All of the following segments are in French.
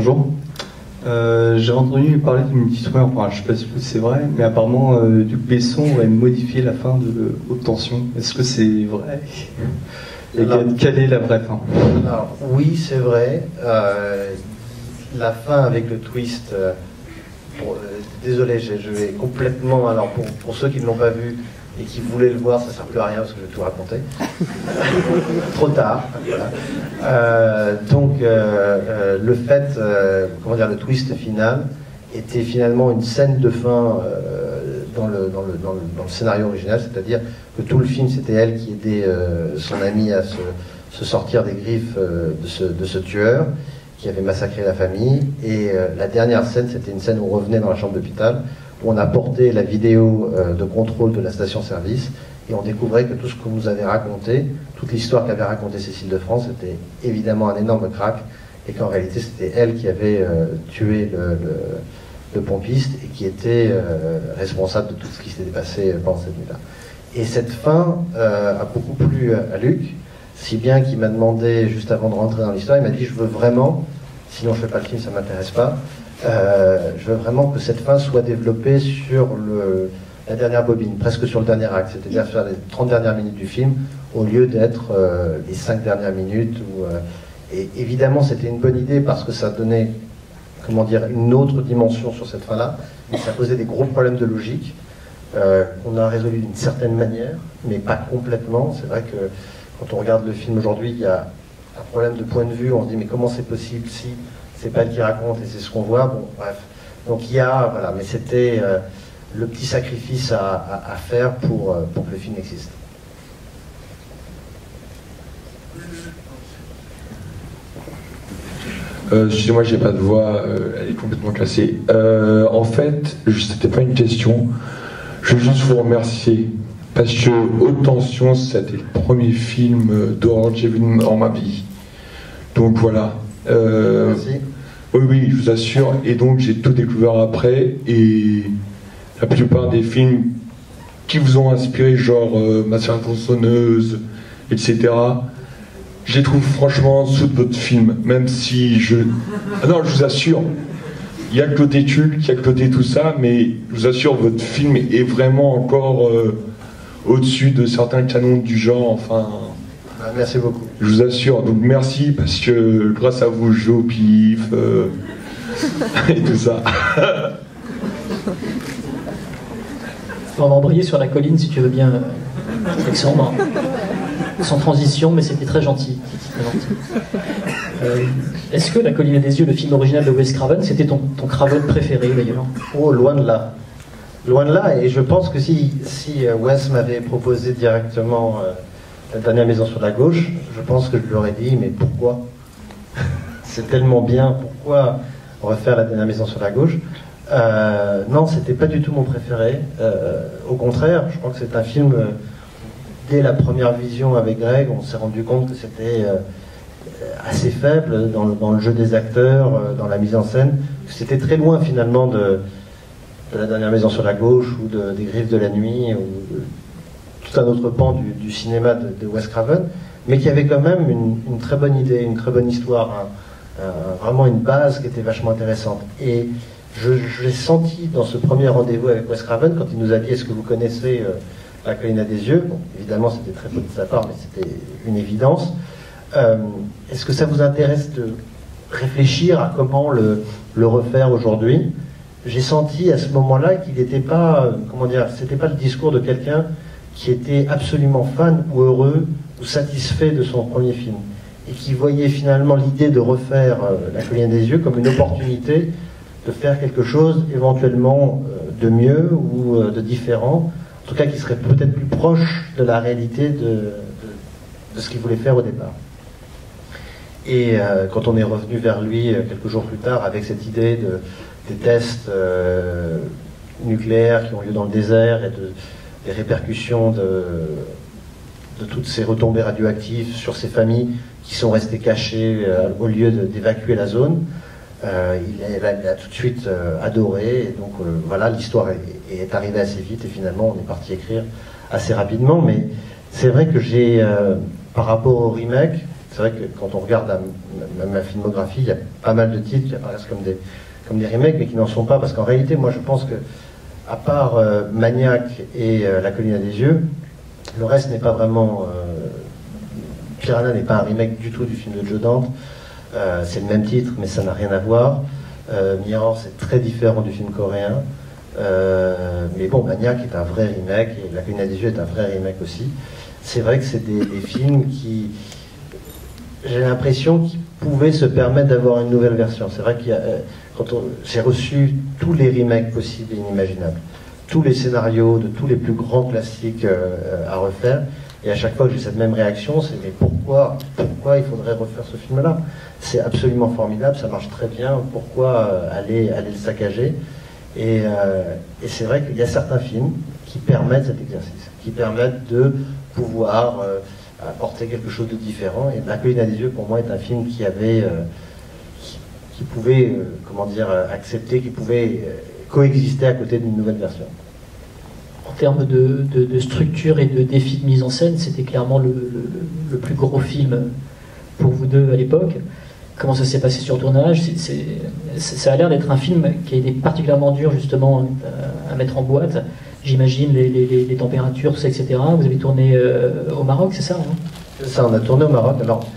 Bonjour. J'ai entendu parler d'une petite rumeur, enfin, je ne sais pas si c'est vrai, mais apparemment Luc Besson aurait modifié la fin de Haute Tension. Est-ce que c'est vrai? Et quelle est la vraie fin? Alors, oui, c'est vrai. La fin avec le twist. Désolé, je vais complètement. Alors, pour ceux qui ne l'ont pas vu et qui voulaient le voir, ça ne sert plus à rien parce que je vais tout raconter. Trop tard. Voilà. Donc, le fait, comment dire, le twist final était finalement une scène de fin dans le scénario original, c'est-à-dire que tout le film, c'était elle qui aidait son ami à se sortir des griffes de ce tueur qui avait massacré la famille. Et la dernière scène, c'était une scène où on revenait dans la chambre d'hôpital, où on a porté la vidéo de contrôle de la station-service, et on découvrait que tout ce que vous avez raconté, toute l'histoire qu'avait racontée Cécile de France, était évidemment un énorme crack, et qu'en réalité, c'était elle qui avait tué le pompiste, et qui était responsable de tout ce qui s'était passé pendant cette nuit-là. Et cette fin a beaucoup plu à Luc, si bien qu'il m'a demandé, juste avant de rentrer dans l'histoire, il m'a dit, je veux vraiment, sinon je ne fais pas le film, ça ne m'intéresse pas, je veux vraiment que cette fin soit développée sur la dernière bobine, presque sur le dernier acte, c'est-à-dire sur les 30 dernières minutes du film, au lieu d'être les 5 dernières minutes. Et évidemment, c'était une bonne idée parce que ça donnait, comment dire, une autre dimension sur cette fin-là, mais ça posait des gros problèmes de logique qu'on a résolus d'une certaine manière, mais pas complètement. C'est vrai que quand on regarde le film aujourd'hui, il y a un problème de point de vue, on se dit mais comment c'est possible si c'est pas elle qui raconte et c'est ce qu'on voit, bon bref. Donc il y a, voilà, mais c'était le petit sacrifice à faire pour que le film existe. Excusez-moi, j'ai pas de voix, elle est complètement cassée. En fait, c'était pas une question, je veux juste vous remercier. Parce que Haute Tension, c'était le premier film d'horreur que j'ai vu dans ma vie. Donc voilà. Merci. Oui, je vous assure. Et donc j'ai tout découvert après. Et la plupart des films qui vous ont inspiré, genre Massacre à la tronçonneuse, etc., je les trouve franchement en dessous de votre film. Même si je... Ah non, je vous assure. Il y a le côté culte, il y a le côté tout ça, mais je vous assure, votre film est vraiment encore... au-dessus de certains canons du genre, enfin... Merci beaucoup. Je vous assure, donc merci, parce que grâce à vous, je joue au pif, et tout ça. On va embrayer sur la colline, si tu veux bien, Alexandre. Sans transition, mais c'était très gentil. Est-ce que La colline des yeux, le film original de Wes Craven, c'était ton Craven préféré, d'ailleurs? Oh, loin de là. Loin de là, et je pense que si Wes m'avait proposé directement La dernière maison sur la gauche, je pense que je lui aurais dit, mais pourquoi? C'est tellement bien, pourquoi refaire La dernière maison sur la gauche? Non, c'était pas du tout mon préféré. Au contraire, je crois que c'est un film, dès la première vision avec Greg, on s'est rendu compte que c'était assez faible dans le jeu des acteurs, dans la mise en scène. C'était très loin finalement de La dernière maison sur la gauche, ou des Griffes de la nuit, ou tout un autre pan du cinéma de Wes Craven, mais qui avait quand même une très bonne idée, une très bonne histoire, vraiment une base qui était vachement intéressante. Et j'ai senti dans ce premier rendez-vous avec Wes Craven, quand il nous a dit « Est-ce que vous connaissez La colline à des yeux ?» Bon, évidemment, c'était très peu de sa part, mais c'était une évidence. Est-ce que ça vous intéresse de réfléchir à comment le refaire aujourd'hui? J'ai senti à ce moment-là qu'il n'était pas, comment dire, c'était pas le discours de quelqu'un qui était absolument fan ou heureux ou satisfait de son premier film, et qui voyait finalement l'idée de refaire La colline des yeux comme une opportunité de faire quelque chose éventuellement de mieux ou de différent, en tout cas qui serait peut-être plus proche de la réalité de ce qu'il voulait faire au départ. Et quand on est revenu vers lui quelques jours plus tard avec cette idée des tests nucléaires qui ont lieu dans le désert et des répercussions de toutes ces retombées radioactives sur ces familles qui sont restées cachées au lieu d'évacuer la zone, il a tout de suite adoré. Et donc voilà, l'histoire est arrivée assez vite et finalement on est parti écrire assez rapidement. Mais c'est vrai que j'ai, par rapport au remake, c'est vrai que quand on regarde ma filmographie, il y a pas mal de titres qui apparaissent comme des remakes, mais qui n'en sont pas, parce qu'en réalité, moi je pense que, à part Maniac et La colline à des yeux, le reste n'est pas vraiment... Piranha n'est pas un remake du tout du film de Joe Dante, c'est le même titre, mais ça n'a rien à voir. Mirror, c'est très différent du film coréen. Mais bon, Maniac est un vrai remake, et La colline à des yeux est un vrai remake aussi. C'est vrai que c'est des films qui... J'ai l'impression qu'ils pouvaient se permettre d'avoir une nouvelle version. C'est vrai qu'il y a... j'ai reçu tous les remakes possibles et inimaginables. Tous les scénarios de tous les plus grands classiques à refaire. Et à chaque fois que j'ai cette même réaction, c'est mais pourquoi il faudrait refaire ce film-là? C'est absolument formidable, ça marche très bien, pourquoi aller le saccager? Et c'est vrai qu'il y a certains films qui permettent cet exercice, qui permettent de pouvoir apporter quelque chose de différent. Et La colline à des yeux, pour moi, est un film qui pouvait, accepter, qui pouvait coexister à côté d'une nouvelle version. En termes de structure et de défi de mise en scène, c'était clairement le plus gros film pour vous deux à l'époque. Comment ça s'est passé sur le tournage? Ça a l'air d'être un film qui a été particulièrement dur justement à mettre en boîte. J'imagine les températures, tout ça, etc. Vous avez tourné au Maroc, c'est ça, hein? C'est ça, on a tourné au Maroc. Alors,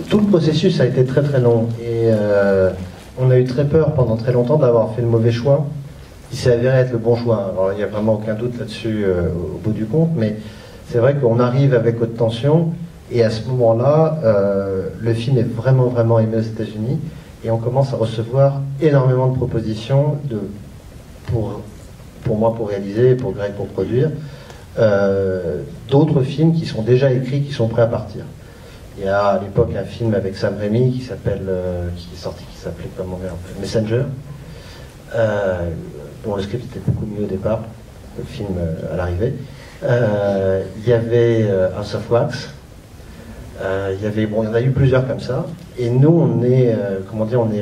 tout le processus a été très très long. Et on a eu très peur pendant très longtemps d'avoir fait le mauvais choix. Il s'est avéré être le bon choix. Alors, il n'y a vraiment aucun doute là-dessus au bout du compte. Mais c'est vrai qu'on arrive avec Haute Tension. Et à ce moment-là, le film est vraiment vraiment aimé aux États-Unis. Et on commence à recevoir énormément de propositions pour moi pour réaliser, pour Greg pour produire, d'autres films qui sont déjà écrits, qui sont prêts à partir. Il y a à l'époque un film avec Sam Raimi qui est sorti, qui s'appelait comment Messenger, dont le script était beaucoup mieux au départ, le film à l'arrivée. Il y avait House of Wax. Il y en a eu plusieurs comme ça. Et nous, on est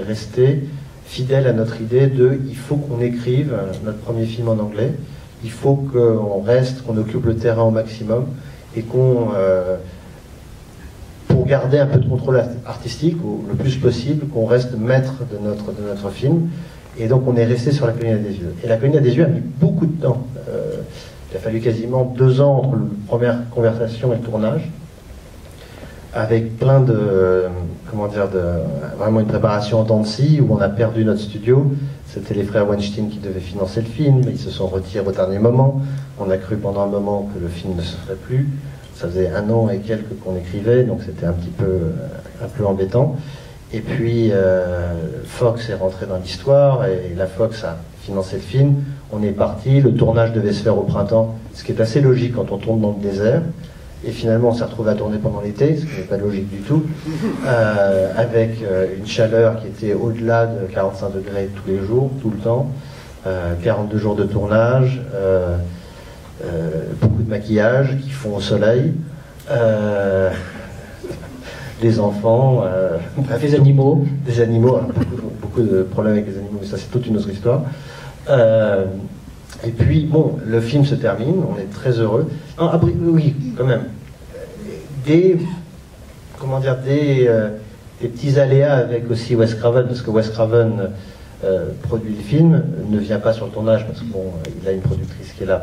resté fidèle à notre idée il faut qu'on écrive notre premier film en anglais, il faut qu'on occupe le terrain au maximum et pour garder un peu de contrôle artistique, ou le plus possible, qu'on reste maître de notre film. Et donc on est resté sur La colline à des yeux. Et La colline à des yeux a mis beaucoup de temps. Il a fallu quasiment 2 ans entre la première conversation et le tournage, avec plein vraiment une préparation en temps de scie, où on a perdu notre studio. C'était les frères Weinstein qui devaient financer le film, mais ils se sont retirés au dernier moment. On a cru pendant un moment que le film ne se ferait plus. Ça faisait 1 an et quelques qu'on écrivait, donc c'était un peu embêtant. Et puis Fox est rentré dans l'histoire, et la Fox a financé le film. On est parti, le tournage devait se faire au printemps, ce qui est assez logique quand on tourne dans le désert. Et finalement, on s'est retrouvé à tourner pendant l'été, ce qui n'est pas logique du tout, avec une chaleur qui était au-delà de 45 degrés tous les jours, tout le temps, 42 jours de tournage, beaucoup de maquillage qui font au soleil, des enfants, bref, des animaux. Des animaux, alors, beaucoup de problèmes avec les animaux, mais ça c'est toute une autre histoire. Et puis, bon, le film se termine, on est très heureux. Oui, quand même. Des petits aléas avec aussi Wes Craven, parce que Wes Craven produit le film, ne vient pas sur le tournage, parce qu'il a une productrice qui est là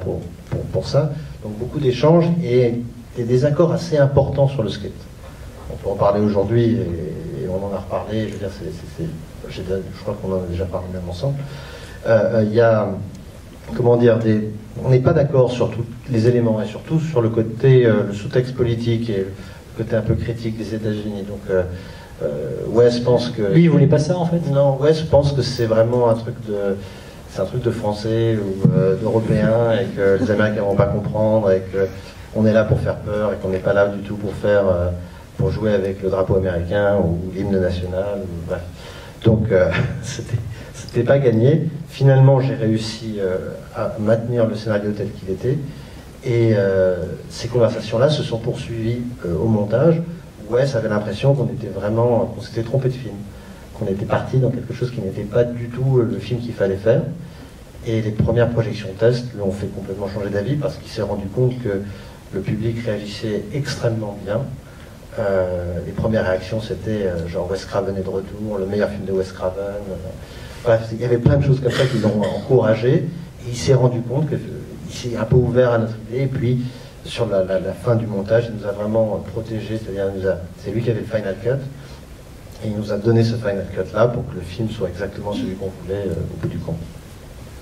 pour ça. Donc beaucoup d'échanges et des désaccords assez importants sur le script. On peut en parler aujourd'hui, et on en a reparlé, je veux dire, je crois qu'on en a déjà parlé même ensemble. Il y a... on n'est pas d'accord sur tous les éléments, et surtout sur le côté, le sous-texte politique et le côté un peu critique des États-Unis. Donc, Wes pense que... Lui, il voulait pas ça, en fait? Non, Wes pense que c'est vraiment un truc de Français ou d'Européens, et que les Américains vont pas comprendre, et qu'on est là pour faire peur, et qu'on n'est pas là du tout pour jouer avec le drapeau américain ou l'hymne national. Bref. Donc, c'était pas gagné. Finalement, j'ai réussi à maintenir le scénario tel qu'il était. Et ces conversations-là se sont poursuivies au montage. Wes avait l'impression qu'on s'était trompé de film. Qu'on était parti dans quelque chose qui n'était pas du tout le film qu'il fallait faire. Et les premières projections test lui ont fait complètement changer d'avis, parce qu'il s'est rendu compte que le public réagissait extrêmement bien. Les premières réactions, c'était genre Wes Craven est de retour, le meilleur film de Wes Craven. Bref, il y avait plein de choses comme ça qui l'ont encouragé. Et il s'est rendu compte qu'il s'est un peu ouvert à notre idée. Et puis, sur la fin du montage, il nous a vraiment protégés. C'est-à-dire, c'est lui qui avait le final cut. Et il nous a donné ce final cut-là pour que le film soit exactement celui qu'on voulait au bout du compte.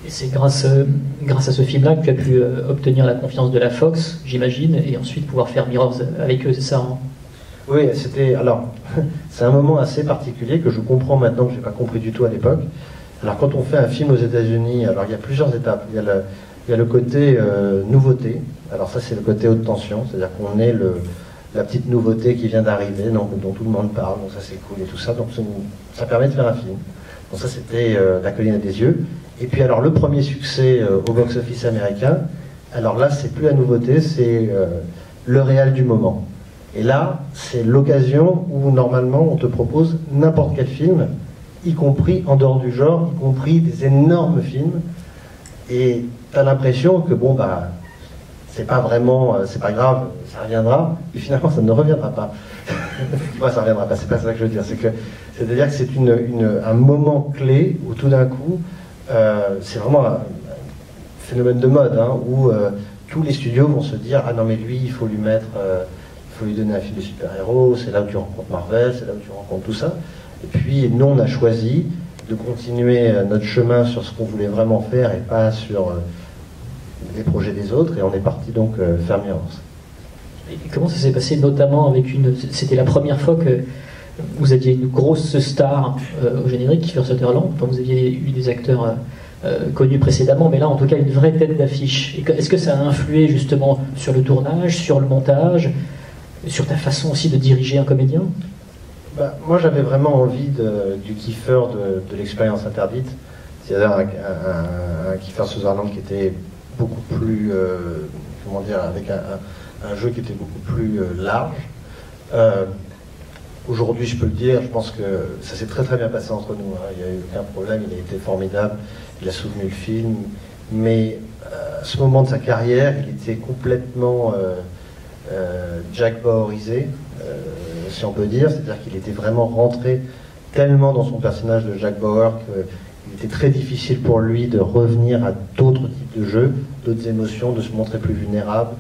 Et c'est grâce à ce film-là que tu as pu obtenir la confiance de la Fox, j'imagine, et ensuite pouvoir faire Mirrors avec eux, c'est ça, hein? Oui, c'est un moment assez particulier que je comprends maintenant, que je n'ai pas compris du tout à l'époque. Alors, quand on fait un film aux États-Unis, alors il y a plusieurs étapes. Il y a le côté nouveauté. Alors ça, c'est le côté haute tension, c'est-à-dire qu'on est la petite nouveauté qui vient d'arriver, dont tout le monde parle, donc ça c'est cool et tout ça. Donc ça permet de faire un film. Donc ça, c'était La colline à des yeux. Et puis alors, le premier succès au box-office américain, alors là, c'est plus la nouveauté, c'est le réal du moment. Et là, c'est l'occasion où, normalement, on te propose n'importe quel film, y compris en dehors du genre, y compris des énormes films. Et tu as l'impression que, bon, bah, c'est pas vraiment, c'est pas grave, ça reviendra. Et finalement, ça ne reviendra pas. Moi, ça reviendra pas, c'est pas ça que je veux dire. C'est-à-dire que c'est un moment clé où, tout d'un coup, c'est vraiment un phénomène de mode, hein, où tous les studios vont se dire « Ah non, mais lui, il faut lui mettre... il faut lui donner un film de super-héros, c'est là où tu rencontres Marvel, c'est là où tu rencontres tout ça. » Et puis, nous, on a choisi de continuer notre chemin sur ce qu'on voulait vraiment faire et pas sur les projets des autres. Et on est parti donc faire Mirrors. Et comment ça s'est passé, notamment avec c'était la première fois que vous aviez une grosse star au générique, Kiefer Sutherland. Enfin, vous aviez eu des acteurs connus précédemment, mais là, en tout cas, une vraie tête d'affiche. Est-ce que ça a influé justement sur le tournage, sur le montage, sur ta façon aussi de diriger un comédien? Moi, j'avais vraiment envie du Kiefer de l'expérience interdite, c'est-à-dire un Kiefer Sutherland qui était beaucoup plus, comment dire, avec un jeu qui était beaucoup plus large. Aujourd'hui, je peux le dire, je pense que ça s'est très très bien passé entre nous, hein. Il n'y a eu aucun problème, il a été formidable, il a soutenu le film, mais à ce moment de sa carrière, il était complètement Jack Bauerisé, si on peut dire, c'est-à-dire qu'il était vraiment rentré tellement dans son personnage de Jack Bauer qu'il était très difficile pour lui de revenir à d'autres types de jeux, d'autres émotions, de se montrer plus vulnérable,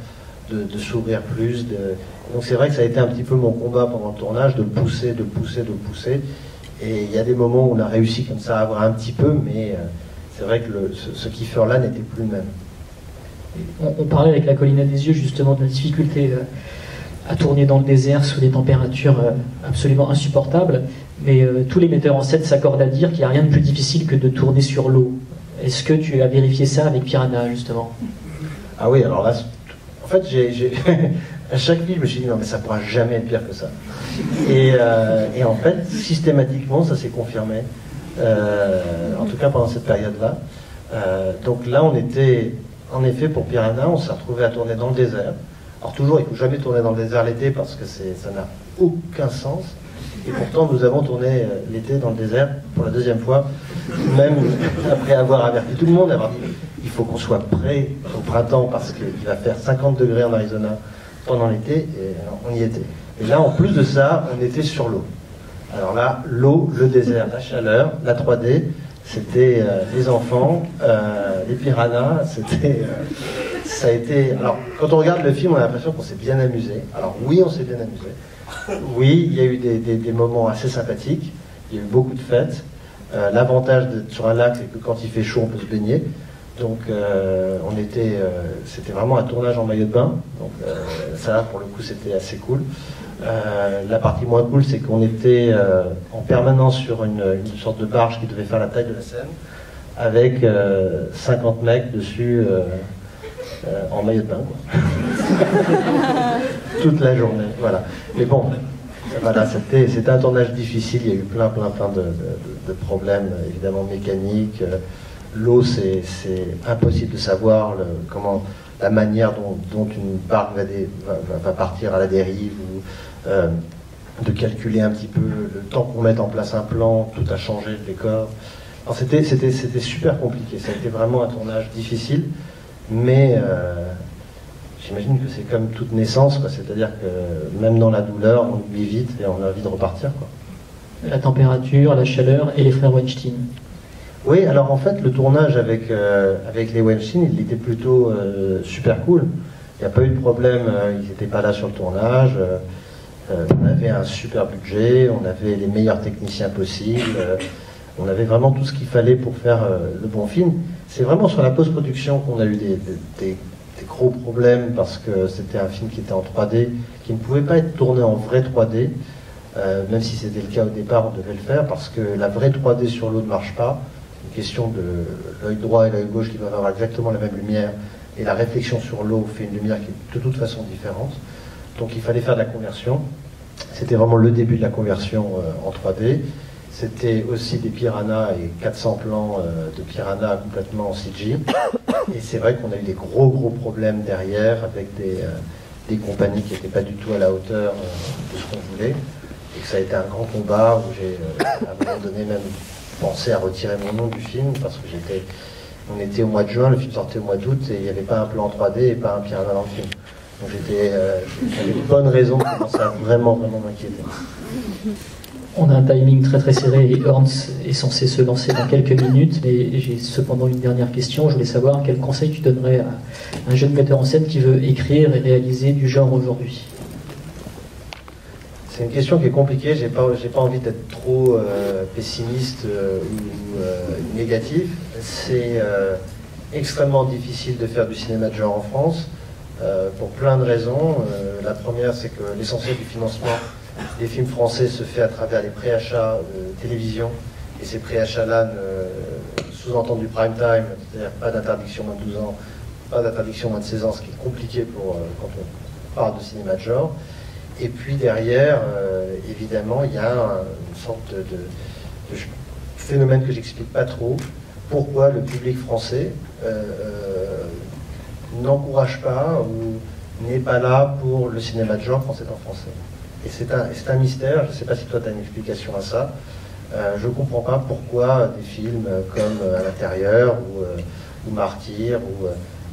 de s'ouvrir plus. Donc c'est vrai que ça a été un petit peu mon combat pendant le tournage, de pousser. Et il y a des moments où on a réussi comme ça à avoir un petit peu, mais c'est vrai que ce Kiefer-là n'était plus le même. On parlait avec La colline à des yeux justement de la difficulté à tourner dans le désert sous des températures absolument insupportables, mais tous les metteurs en scène s'accordent à dire qu'il n'y a rien de plus difficile que de tourner sur l'eau. Est-ce que tu as vérifié ça avec Piranha, justement? Ah oui, alors là, en fait, à chaque film, je me suis dit, non mais ça ne pourra jamais être pire que ça. Et en fait, systématiquement, ça s'est confirmé, en tout cas pendant cette période-là. Donc là, on était, en effet, pour Piranha, on s'est retrouvé à tourner dans le désert. Alors toujours, il ne faut jamais tourner dans le désert l'été parce que ça n'a aucun sens. Et pourtant, nous avons tourné l'été dans le désert pour la deuxième fois, même après avoir averti tout le monde, avoir dit il faut qu'on soit prêt au printemps parce qu'il va faire 50 degrés en Arizona pendant l'été, et on y était. Et là, en plus de ça, on était sur l'eau. Alors là, l'eau, le désert, la chaleur, la 3D, c'était les enfants, les piranhas, ça a été... Alors, quand on regarde le film, on a l'impression qu'on s'est bien amusé. Alors oui, on s'est bien amusé. Oui, il y a eu des moments assez sympathiques. Il y a eu beaucoup de fêtes. L'avantage d'être sur un lac, c'est que quand il fait chaud, on peut se baigner. Donc, c'était vraiment un tournage en maillot de bain. Donc, ça, pour le coup, c'était assez cool. La partie moins cool, c'est qu'on était en permanence sur une sorte de barge qui devait faire la taille de la scène, avec 50 mecs dessus en maillot de bain, quoi. Toute la journée, voilà. Mais bon, voilà, c'était un tournage difficile, il y a eu plein de problèmes, évidemment mécaniques. L'eau, c'est impossible de savoir la manière dont une barque va partir à la dérive, ou de calculer un petit peu le temps qu'on mette en place un plan, tout a changé, le décor. C'était super compliqué, ça a été vraiment un tournage difficile, mais j'imagine que c'est comme toute naissance, quoi. C'est-à-dire que même dans la douleur, on oublie vite et on a envie de repartir, quoi. La température, la chaleur et les frères Weinstein. Oui, alors en fait, le tournage avec les Weinstein, il était plutôt super cool. Il n'y a pas eu de problème, ils n'étaient pas là sur le tournage. On avait un super budget, on avait les meilleurs techniciens possibles, on avait vraiment tout ce qu'il fallait pour faire le bon film. C'est vraiment sur la post-production qu'on a eu des gros problèmes parce que c'était un film qui était en 3D, qui ne pouvait pas être tourné en vrai 3D, même si c'était le cas au départ, on devait le faire parce que la vraie 3D sur l'eau ne marche pas. Une question de l'œil droit et l'œil gauche qui doivent avoir exactement la même lumière, et la réflexion sur l'eau fait une lumière qui est de toute façon différente. Donc il fallait faire de la conversion. C'était vraiment le début de la conversion en 3D. C'était aussi des piranhas et 400 plans de piranhas complètement en CG. Et c'est vrai qu'on a eu des gros problèmes derrière avec des compagnies qui n'étaient pas du tout à la hauteur de ce qu'on voulait. Et que ça a été un grand combat où j'ai à un moment donné même pensé à retirer mon nom du film parce que on était au mois de juin, le film sortait au mois d'août et il n'y avait pas un plan en 3D et pas un piranha dans le film. Donc j'avais de bonnes raisons pour commencer à vraiment m'inquiéter. On a un timing très serré et Ernst est censé se lancer dans quelques minutes, mais j'ai cependant une dernière question. Je voulais savoir quel conseil tu donnerais à un jeune metteur en scène qui veut écrire et réaliser du genre aujourd'hui. C'est une question qui est compliquée, j'ai pas envie d'être trop pessimiste ou négatif. C'est extrêmement difficile de faire du cinéma de genre en France, pour plein de raisons. La première, c'est que l'essentiel du financement des films français se fait à travers les préachats télévision, et ces préachats-là sous-entendent du prime time, c'est-à-dire pas d'interdiction moins de 12 ans, pas d'interdiction moins de 16 ans, ce qui est compliqué quand on parle de cinéma de genre. Et puis derrière, évidemment, il y a une sorte de phénomène que j'explique pas trop. Pourquoi le public français n'encourage pas ou n'est pas là pour le cinéma de genre quand c'est en français. Et c'est un mystère, je ne sais pas si toi tu as une explication à ça. Je ne comprends pas pourquoi des films comme À l'intérieur ou Martyr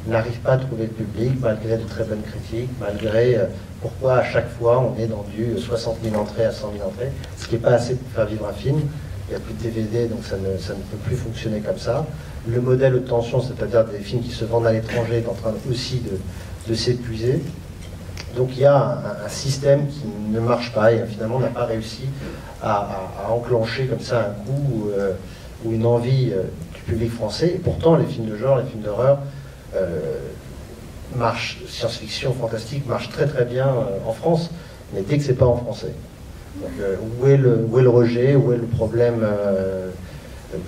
n'arrivent pas à trouver le public malgré de très bonnes critiques, malgré pourquoi à chaque fois on est dans du 60 000 entrées à 100 000 entrées, ce qui n'est pas assez pour faire vivre un film. Il n'y a plus de DVD, donc ça ne peut plus fonctionner comme ça. Le modèle haute tension, c'est-à-dire des films qui se vendent à l'étranger, est en train aussi de s'épuiser. Donc il y a un système qui ne marche pas et finalement on n'a pas réussi à enclencher comme ça un coup ou une envie du public français. Et pourtant les films de genre, les films d'horreur marchent, science-fiction, fantastique, marchent très bien en France, mais dès que c'est pas en français. Donc, où est le rejet, où est le problème de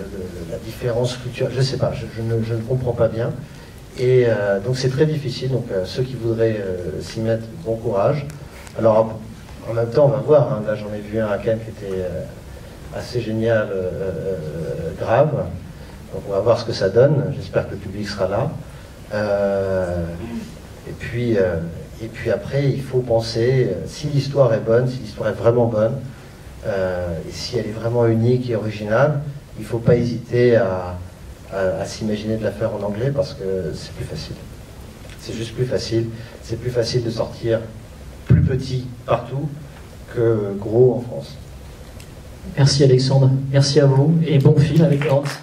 la différence culturelle? Je ne sais pas, je ne comprends pas bien. Et donc c'est très difficile, donc ceux qui voudraient s'y mettre, bon courage. Alors en même temps on va voir, hein, là j'en ai vu un à Cannes qui était assez génial, grave. Donc on va voir ce que ça donne, j'espère que le public sera là. Et puis après il faut penser, si l'histoire est bonne, si l'histoire est vraiment bonne, et si elle est vraiment unique et originale, il ne faut pas hésiter à s'imaginer de la faire en anglais parce que c'est plus facile. C'est juste plus facile. C'est plus facile de sortir plus petit partout que gros en France. Merci Alexandre, merci à vous et bon film avec Ernst.